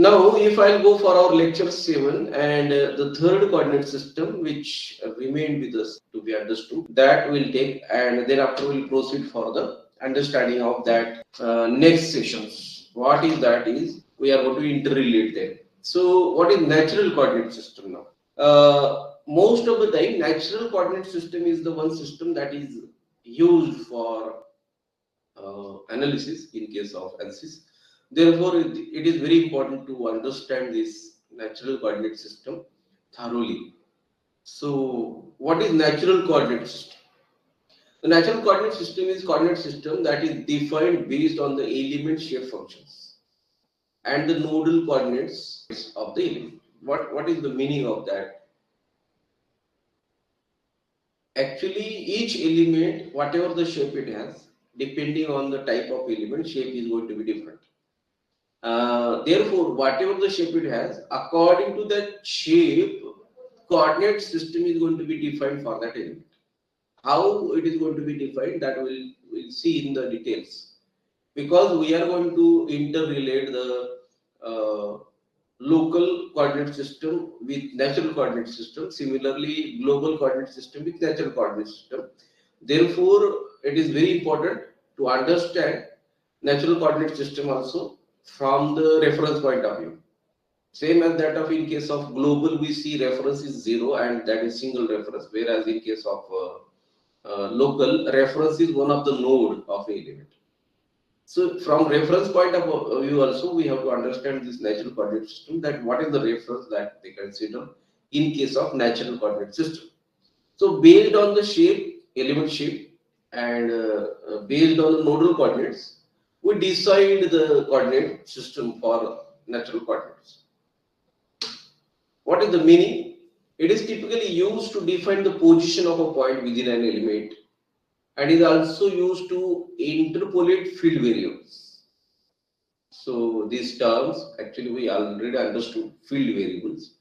Now, if I'll go for our lecture 7 and the third coordinate system which remained with us to be understood, that will take, and thereafter we'll proceed for the understanding of that next sessions. What is that is, we are going to interrelate them. So, what is natural coordinate system now? Most of the time, natural coordinate system is the one system that is used for analysis in case of ANSYS. Therefore, it is very important to understand this natural coordinate system thoroughly. So, what is natural coordinate system? The natural coordinate system is coordinate system that is defined based on the element shape functions and the nodal coordinates of the element. What is the meaning of that? Actually, each element, whatever the shape it has, depending on the type of element, shape is going to be different. Therefore, whatever the shape it has, according to that shape, coordinate system is going to be defined for that element. How it is going to be defined, that we'll see in the details. Because we are going to interrelate the local coordinate system with natural coordinate system. Similarly, global coordinate system with natural coordinate system. Therefore, it is very important to understand natural coordinate system also from the reference point of view. Same as that of in case of global, we see reference is 0 and that is single reference, whereas in case of local, reference is one of the node of a element. So from reference point of view also, we have to understand this natural coordinate system, that what is the reference that they consider in case of natural coordinate system. So based on the shape, element shape, and based on the nodal coordinates, we decide the coordinate system for natural coordinates. What is the meaning? It is typically used to define the position of a point within an element and is also used to interpolate field variables. So these terms, actually we already understood field variables,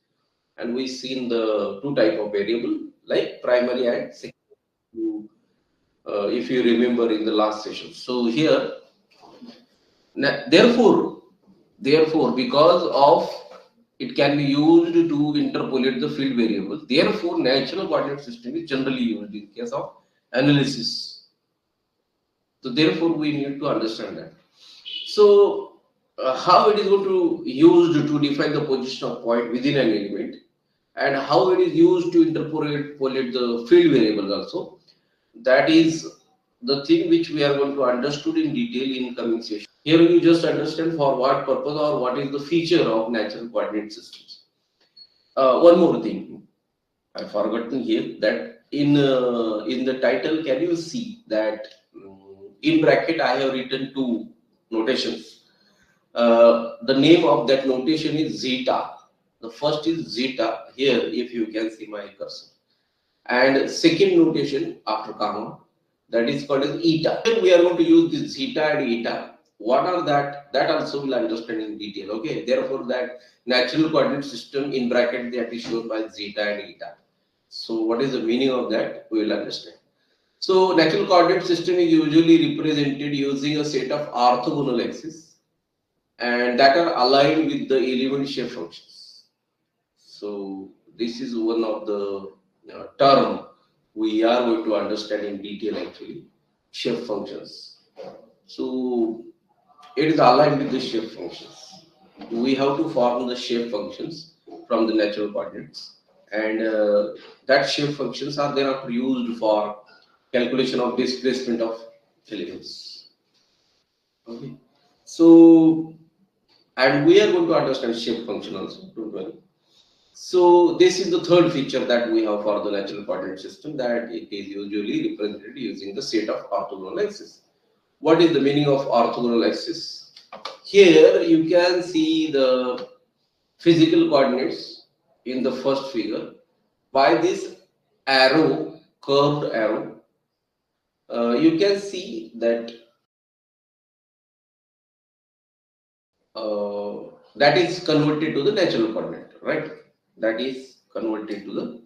and we seen the two type of variable like primary and secondary, if you remember in the last session. So here, therefore, because of it can be used to interpolate the field variable, therefore natural coordinate system is generally used in case of analysis. So therefore we need to understand that. So how it is going to used to define the position of point within an element, and how it is used to interpolate the field variables also, that is the thing which we are going to understood in detail in coming session. Here you just understand for what purpose or what is the feature of natural coordinate systems. One more thing I forgot here, that in the title, can you see that in bracket I have written two notations. The name of that notation is zeta. The first is zeta here, if you can see my cursor, and second notation after comma, that is called as eta. Here we are going to use this zeta and eta. What are that? That also will understand in detail. Okay, therefore that natural coordinate system in bracket that is shown by zeta and eta. So what is the meaning of that? We will understand. So natural coordinate system is usually represented using a set of orthogonal axes and that are aligned with the element shape functions. So this is one of the term we are going to understand in detail actually, shape functions. So it is aligned with the shape functions. We have to form the shape functions from the natural coordinates, and that shape functions are then used for calculation of displacement of elements. Okay, so and we are going to understand shape function also, don't worry. So this is the third feature that we have for the natural coordinate system, that it is usually represented using the set of orthogonal axes. What is the meaning of orthogonal axis? Here you can see the physical coordinates in the first figure by this arrow, curved arrow. You can see that that is converted to the natural coordinate, right? That is converted to the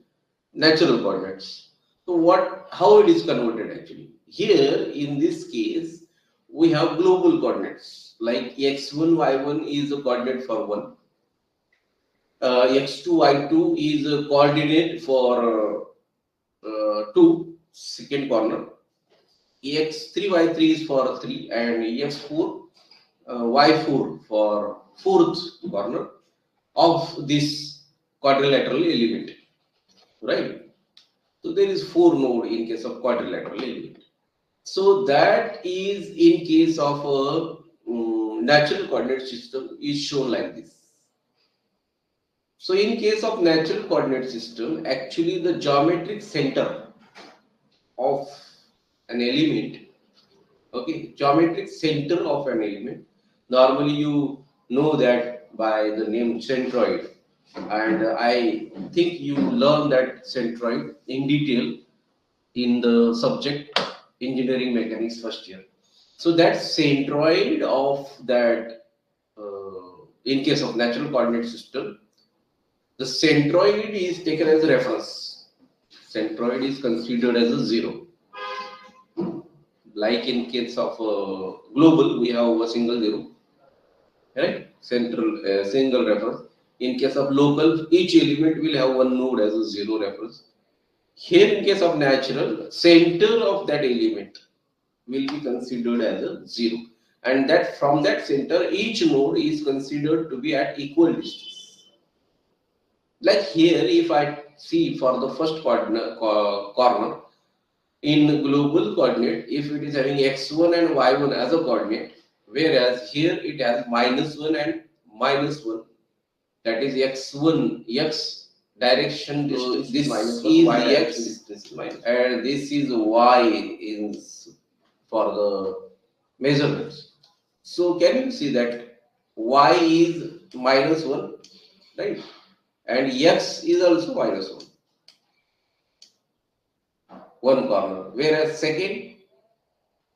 natural coordinates. So how it is converted actually? Here in this case, we have global coordinates like x1, y1 is the coordinate for 1, x2, y2 is a coordinate for 2, second corner. X3, y3 is for 3, and x4, y4 for fourth corner of this quadrilateral element, right? So there is 4 node in case of quadrilateral element. So that is in case of a natural coordinate system is shown like this. So in case of natural coordinate system, actually the geometric center of an element, okay, geometric center of an element, normally you know that by the name centroid, and I think you learn that centroid in detail in the subject engineering mechanics first year. So that centroid of that, in case of natural coordinate system, the centroid is taken as a reference. Centroid is considered as a zero. Like in case of global, we have a single zero, right? Central single reference. In case of local, each element will have one node as a zero reference. Here, in case of natural, center of that element will be considered as a zero, and that from that center each node is considered to be at equal distance. Like here, if I see for the first corner in global coordinate, if it is having x1 and y1 as a coordinate, whereas here it has -1 and -1, that is x1 x direction distance, this minus 1, is y direction distance is minus, and this is y is for the measurements. So can you see that y is -1, right? And x is also -1, one corner. Whereas second,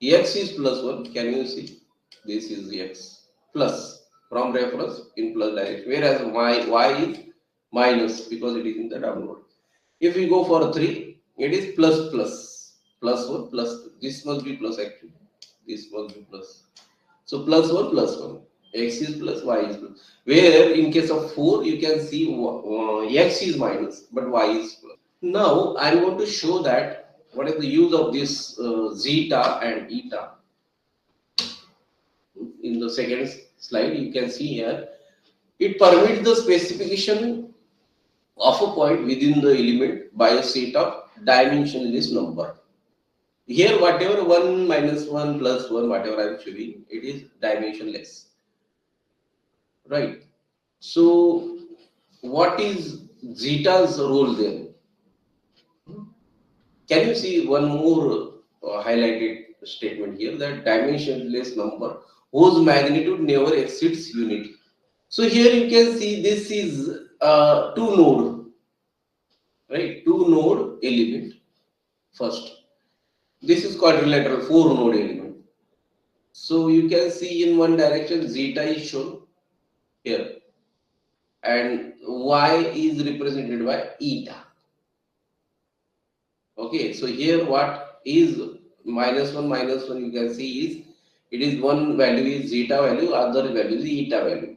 x is +1. Can you see? This is x plus from reference in plus direction. Whereas y is minus because it is in the downward. If we go for 3, it is plus 1 plus 2. This must be plus actually. This must be plus. So plus 1. X is plus, y is plus. Where in case of 4, you can see x is minus, but y is plus. Now I am going to show that what is the use of this zeta and eta. In the second slide, you can see here, it permits the specification of a point within the element by a set of dimensionless number. Here, whatever 1, -1, +1, whatever I am showing, it is dimensionless. Right. So, what is zeta's role there? Can you see one more highlighted statement here, that dimensionless number whose magnitude never exceeds unity. So here you can see this is two node, right? Two node element first. This is quadrilateral 4 node element. So you can see in one direction zeta is shown here, and y is represented by eta. Okay, so here what is -1 you can see is, it is one value is zeta value, other value is eta value.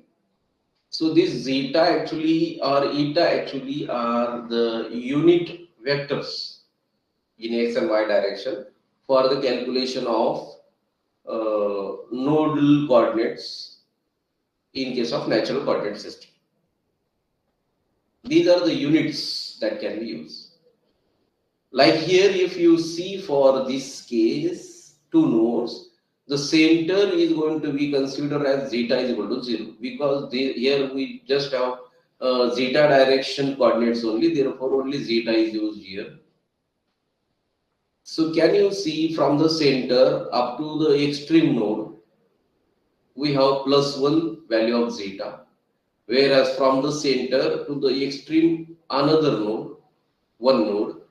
So this zeta actually or eta actually are the unit vectors in x and y direction for the calculation of nodal coordinates in case of natural coordinate system. These are the units that can be used. Like here, if you see for this case, two nodes, the center is going to be considered as zeta is equal to 0, because here we just have zeta direction coordinates only, therefore only zeta is used here. So can you see from the center up to the extreme node, we have +1 value of zeta, whereas from the center to the extreme another node, one node,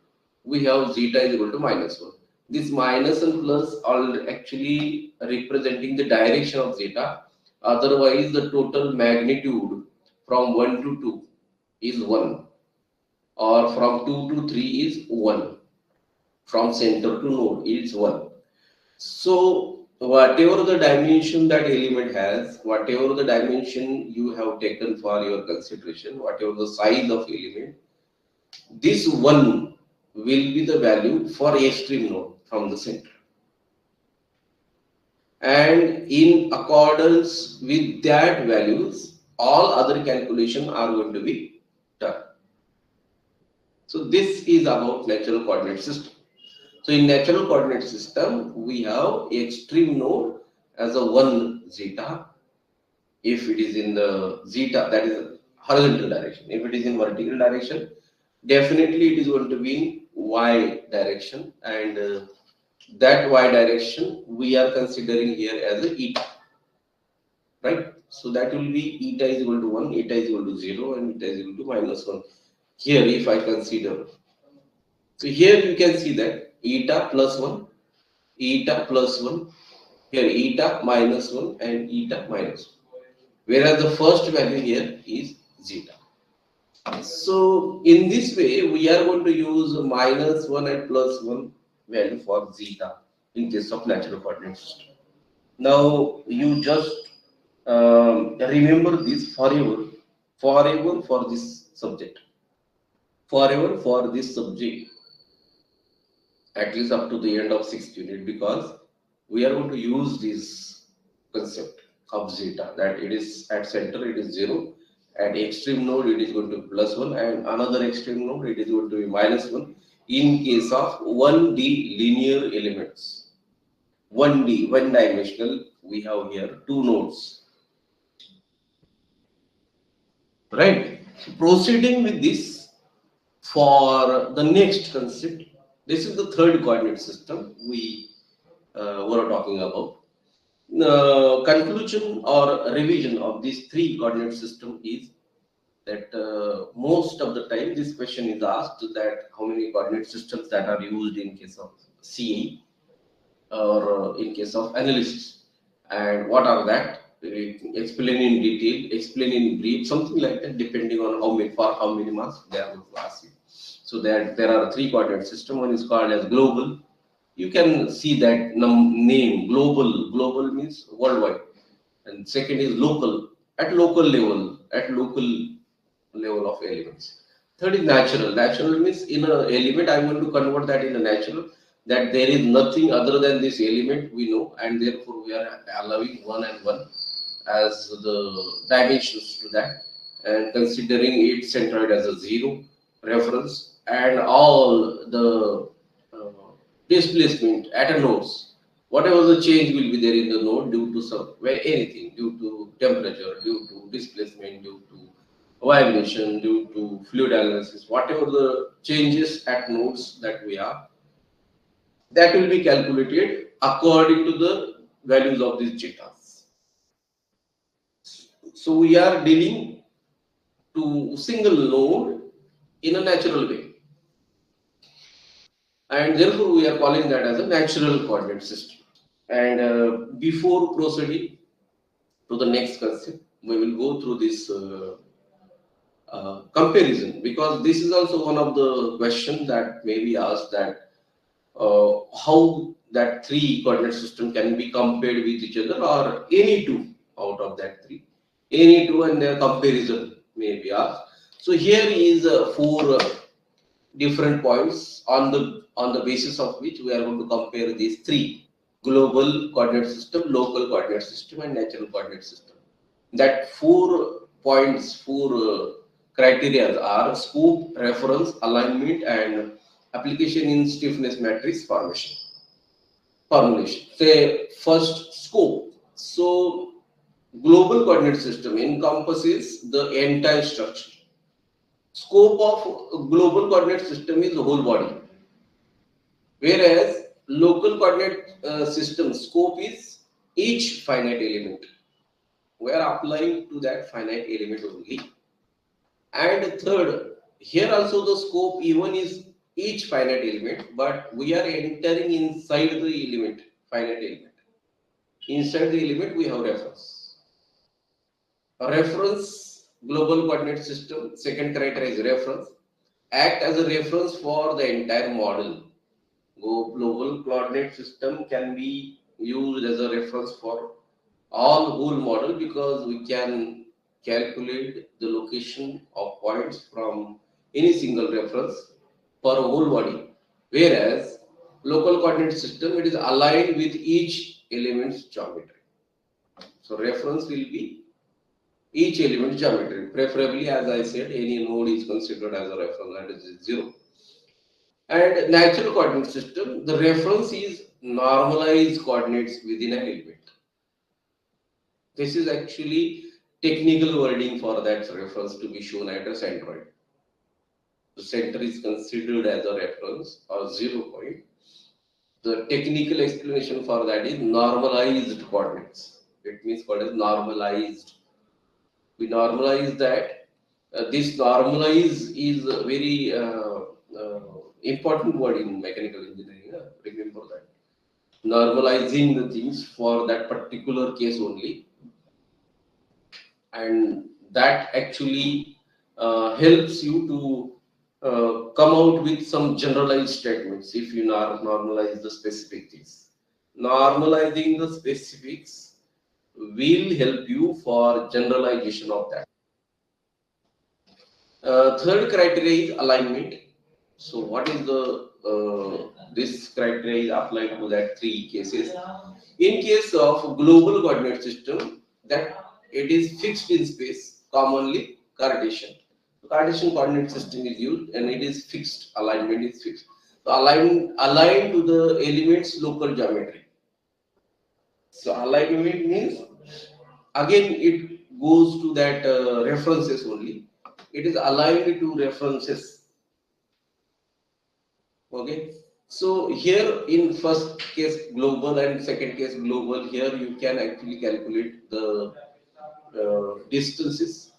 we have zeta is equal to -1. This minus and plus are actually representing the direction of zeta. Otherwise, the total magnitude from 1 to 2 is 1, or from 2 to 3 is 1. From center to node is 1. So whatever the dimension that element has, whatever the dimension you have taken for your consideration, whatever the size of element, this one will be the value for extreme node from the center. And in accordance with that values, all other calculations are going to be done. So this is about natural coordinate system. So in natural coordinate system, we have extreme node as a 1 zeta. If it is in the zeta, that is horizontal direction. If it is in vertical direction, definitely it is going to be in y direction, and that y direction we are considering here as a eta, right? So that will be eta is equal to 1, eta is equal to 0, and eta is equal to minus 1. Here, if I consider, so here you can see that eta plus 1, eta plus 1, here eta minus 1, and eta minus 1. Whereas the first value here is zeta. So in this way, we are going to use minus 1 and plus 1 value for zeta in case of natural coordinate system. Now you just remember this forever for this subject, forever for this subject, at least up to the end of 6th unit, because we are going to use this concept of zeta, that it is at center it is 0, at extreme node it is going to be plus 1, and another extreme node it is going to be minus 1 in case of 1D linear elements. 1D, one dimensional, we have here two nodes, right? So proceeding with this for the next concept, this is the third coordinate system we were talking about. Conclusion or revision of these three coordinate system is that most of the time this question is asked, that how many coordinate systems that are used in case of CAE or in case of analysis, and what are that, explain in detail, explain in brief, something like that, depending on how many, for how many marks they are going to ask you. So that there are three coordinate system. One is called as global. You can see that name, global. Global means worldwide. And second is local, at local level, of elements. Third is natural. Natural means in an element, I want to convert that in a natural, that there is nothing other than this element we know, and therefore we are allowing 1 and 1 as the dimensions to that, and considering it centered as a 0 reference, and all the displacement at a nodes, whatever the change will be there in the node due to some, where anything, due to temperature, due to displacement, due to vibration, due to fluid analysis, whatever the changes at nodes that we have, that will be calculated according to the values of these zetas. So we are dealing to single node in a natural way, and therefore we are calling that as a natural coordinate system. And before proceeding to the next concept, we will go through this comparison, because this is also one of the questions that may be asked, that how that three coordinate system can be compared with each other, or any two out of that three, any two, and their comparison may be asked. So here is four different points on the basis of which we are going to compare these three: global coordinate system, local coordinate system, and natural coordinate system. That 4 points, 4 criteria are scope, reference, alignment, and application in stiffness matrix formulation. Say first, scope. So global coordinate system encompasses the entire structure. Scope of global coordinate system is the whole body, whereas local coordinate system scope is each finite element. We are applying to that finite element only. And third, here also the scope even is each finite element, but we are entering inside the element, finite element. Inside the element, we have reference. A reference global coordinate system, second criteria is reference, act as a reference for the entire model. Global coordinate system can be used as a reference for all whole model, because we can calculate the location of points from any single reference for a whole body. Whereas local coordinate system, it is aligned with each element's geometry. So reference will be each element geometry. Preferably, as I said, any node is considered as a reference, that is 0. And natural coordinate system, the reference is normalized coordinates within an element. This is actually technical wording for that reference to be shown at a centroid. The center is considered as a reference or 0 point. The technical explanation for that is normalized coordinates. It means what is normalized. We normalize that. This normalize is a very important word in mechanical engineering. Remember that. Normalizing the things for that particular case only, and that actually helps you to come out with some generalized statements if you normalize the specific things. Normalizing the specifics will help you for generalization of that. Third criteria is alignment. So what is the this criteria is applied to that three cases. In case of global coordinate system, that it is fixed in space, commonly Cartesian. Cartesian coordinate system is used and it is fixed. Alignment is fixed. So aligned to the elements local geometry. So alignment means again it goes to that references only. It is aligned to references. Okay. So here in first case global and second case global, here you can actually calculate the distances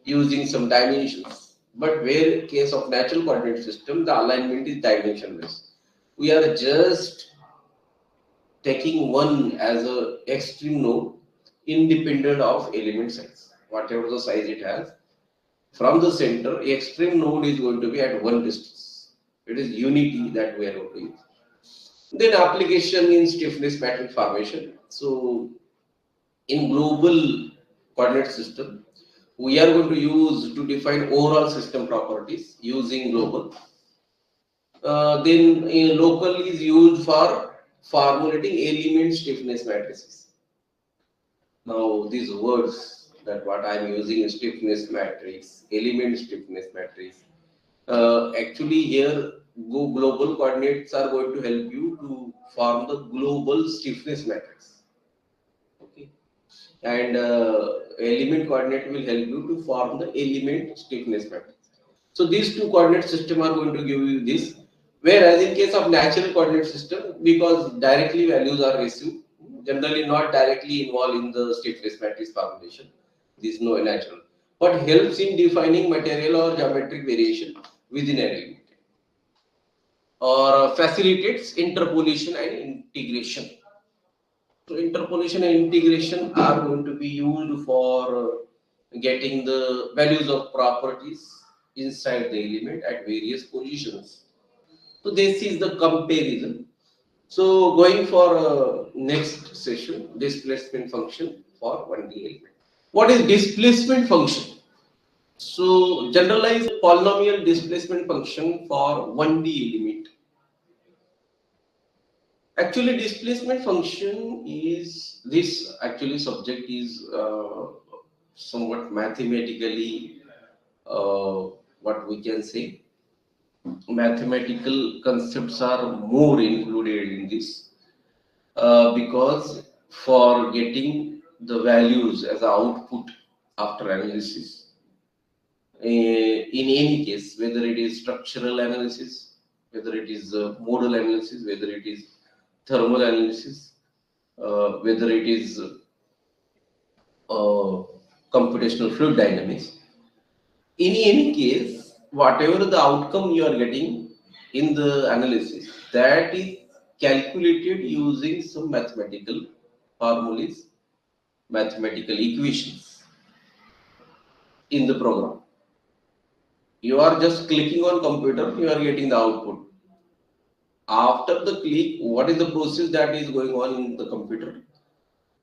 using some dimensions. But where case of natural coordinate system, the alignment is dimensionless. We are just taking one as a extreme node independent of element size. Whatever the size it has, from the center, extreme node is going to be at one distance. It is unity that we are going to use. Then application in stiffness matrix formation. So in global coordinate system, we are going to use to define overall system properties using global. Then in local is used for formulating element stiffness matrices. Now these words that what I am using is stiffness matrix, element stiffness matrix. Actually here global coordinates are going to help you to form the global stiffness matrix. Okay. And element coordinate will help you to form the element stiffness matrix. So these two coordinate system are going to give you this. Whereas in case of natural coordinate system, because directly values are received, generally not directly involved in the stiffness matrix formulation. This is no natural, but helps in defining material or geometric variation within an element, or facilitates interpolation and integration. So interpolation and integration are going to be used for getting the values of properties inside the element at various positions. So this is the comparison. So going for next session, displacement function for 1D element. What is displacement function? So generalize polynomial displacement function for 1D element. Actually, displacement function is this. Actually, subject is somewhat mathematically what we can say. Mathematical concepts are more included in this because for getting the values as output after analysis, in any case, whether it is structural analysis, whether it is modal analysis, whether it is thermal analysis, whether it is computational fluid dynamics, in any case, whatever the outcome you are getting in the analysis, that is calculated using some mathematical formulas, mathematical equations in the program. You are just clicking on computer, you are getting the output. After the click, what is the process that is going on in the computer?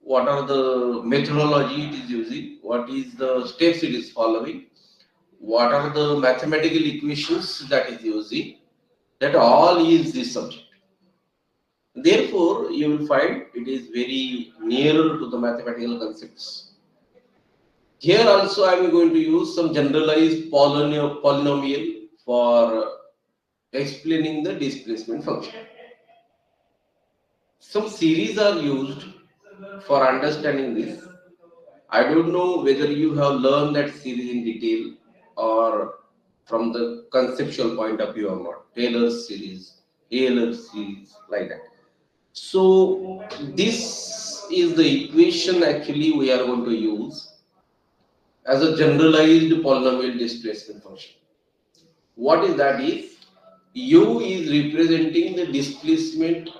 What are the methodology it is using? What is the steps it is following? What are the mathematical equations that is using? That all is this subject. Therefore, you will find it is very nearer to the mathematical concepts. Here also I am going to use some generalized polynomial for explaining the displacement function. Some series are used for understanding this. I don't know whether you have learned that series in detail or from the conceptual point of view or not. Taylor's series, Taylor's series, like that. So this is the equation actually we are going to use as a generalized polynomial displacement function. What is that is? U is representing the displacement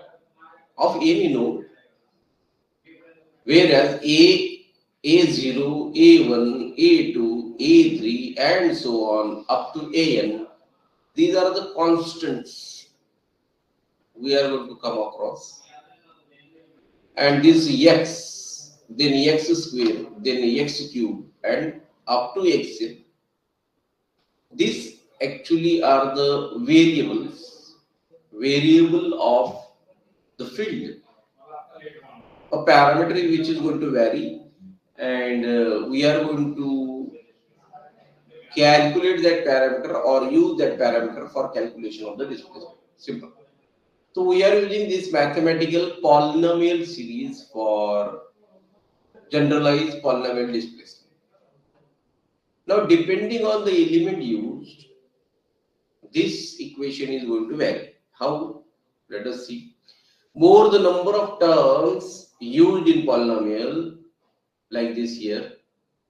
of any node, whereas A0, A1, A2, A3 and so on up to AN, these are the constants we are going to come across. And this x, then x square, then x cube and up to xn, these actually are the variable of the field, a parameter which is going to vary, and we are going to calculate that parameter or use that parameter for calculation of the displacement. Simple. So we are using this mathematical polynomial series for generalized polynomial displacement. Now, depending on the element used, this equation is going to vary. How? Let us see. More the number of terms used in polynomial, like this here,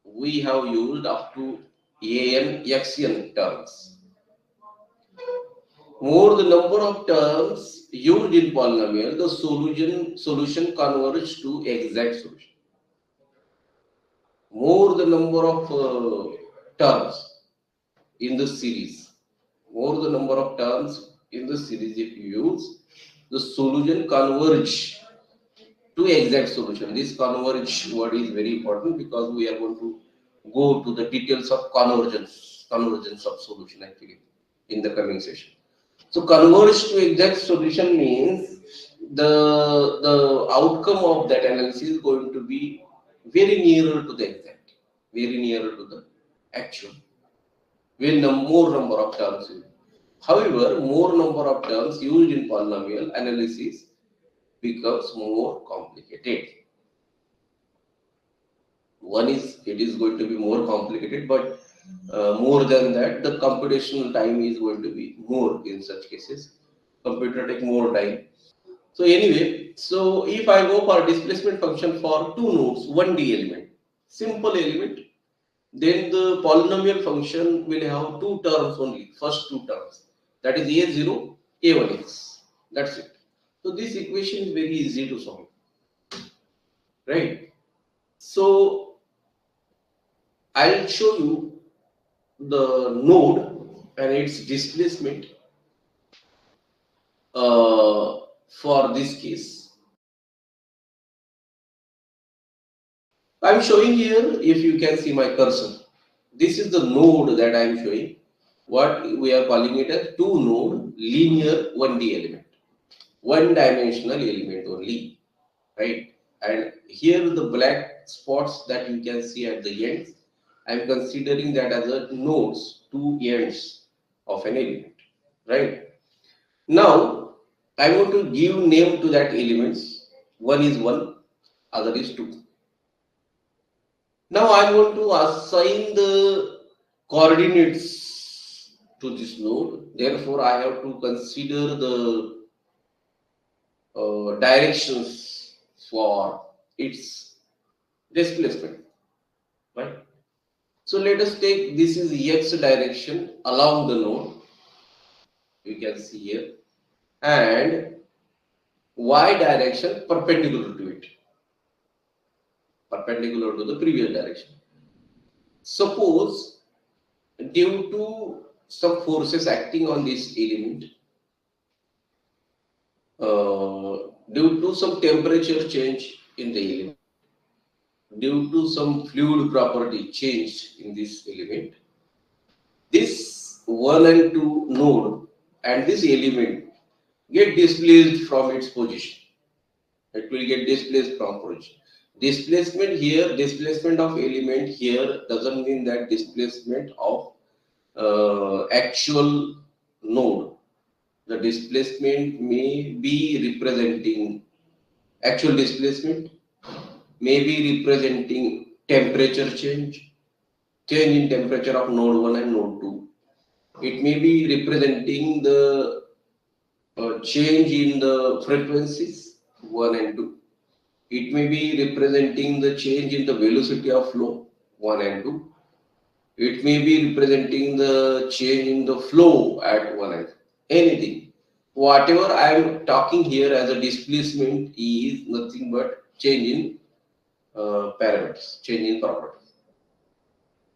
we have used up to an xn terms. More the number of terms used in polynomial, the solution converges to exact solution. More the number of terms in the series, more the number of terms in the series if you use, the solution converge to exact solution. This converge word is very important because we are going to go to the details of convergence of solution actually in the coming session. So converge to exact solution means the outcome of that analysis is going to be very nearer to the exact, very nearer to the actual, when more number of terms used. However, more number of terms used in polynomial analysis becomes more complicated. One is it is going to be more complicated, but more than that, the computational time is going to be more in such cases. Computer take more time. So anyway, so if I go for displacement function for two nodes, 1D element, simple element, then the polynomial function will have two terms only, first two terms. That is A0, A1x. That's it. So this equation is very easy to solve, right? So I'll show you the node and its displacement for this case. I'm showing here, if you can see my cursor, this is the node that I'm showing. What we are calling it as two node linear 1D element, one dimensional element only, right? And here the black spots that you can see at the ends, I'm considering that as a nodes, two ends of an element, right? Now I want to give name to that elements. One is 1, other is 2. Now I want to assign the coordinates to this node. Therefore, I have to consider the directions for its displacement, right? So let us take this is x direction along the node. You can see here, and y direction perpendicular to it, perpendicular to the previous direction. Suppose due to some forces acting on this element, due to some temperature change in the element, due to some fluid property changed in this element, this 1 and 2 node and this element get displaced from its position. It will get displaced from position. Displacement here, displacement of element here doesn't mean that displacement of actual node. The displacement may be representing actual displacement, may be representing temperature change, change in temperature of node 1 and node 2. It may be representing the change in the frequencies 1 and 2. It may be representing the change in the velocity of flow 1 and 2. It may be representing the change in the flow at 1 and 2. Anything. Whatever I am talking here as a displacement is nothing but change in parameters, change in properties.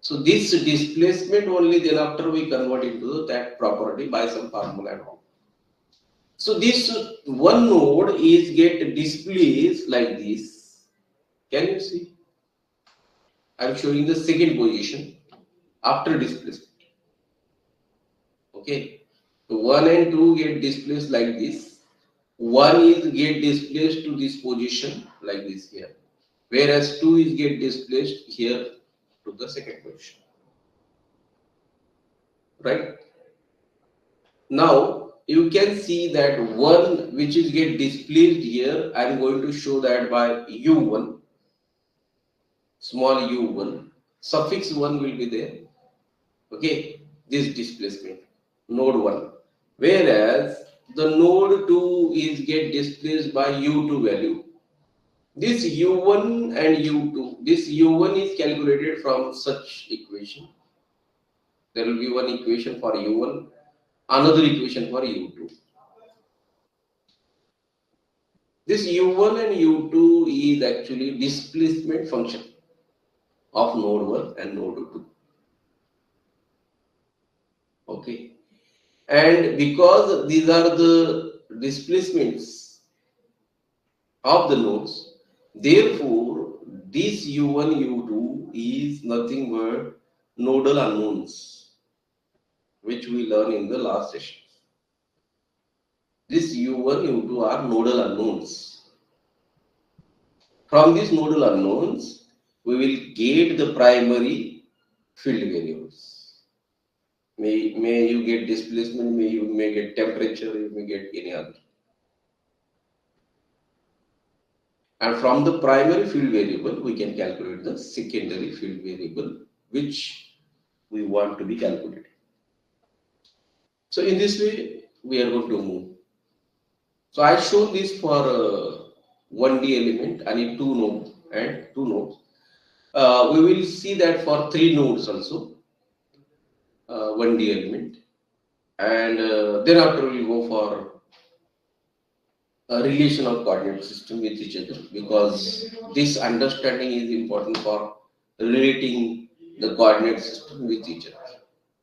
So this displacement only then after we convert into that property by some formula and all. So this one node is get displaced like this. Can you see? I am showing the second position after displacement. Okay. So 1 and 2 get displaced like this. 1 is get displaced to this position like this here. Whereas 2 is get displaced here to the second position. Right? Now you can see that 1 which is get displaced here, I am going to show that by u1, small u1, suffix 1 will be there. Okay, this displacement, node 1. Whereas the node 2 is get displaced by u2 value. This u1 and u2, this u1 is calculated from such equation. There will be one equation for u1, another equation for u2. This u1 and u2 is actually displacement function of node 1 and node 2. Okay. And because these are the displacements of the nodes, therefore this u1, u2 is nothing but nodal unknowns, which we learned in the last session. This u1, u2 are nodal unknowns. From these nodal unknowns, we will get the primary field variables. May you get displacement, you may get temperature, you may get any other. And from the primary field variable, we can calculate the secondary field variable, which we want to be calculated. So in this way, we are going to move. So I shown this for 1D element. I need 2 nodes and 2 nodes. We will see that for 3 nodes also, 1D element. And then after we will go for a relation of coordinate system with each other, because this understanding is important for relating the coordinate system with each other.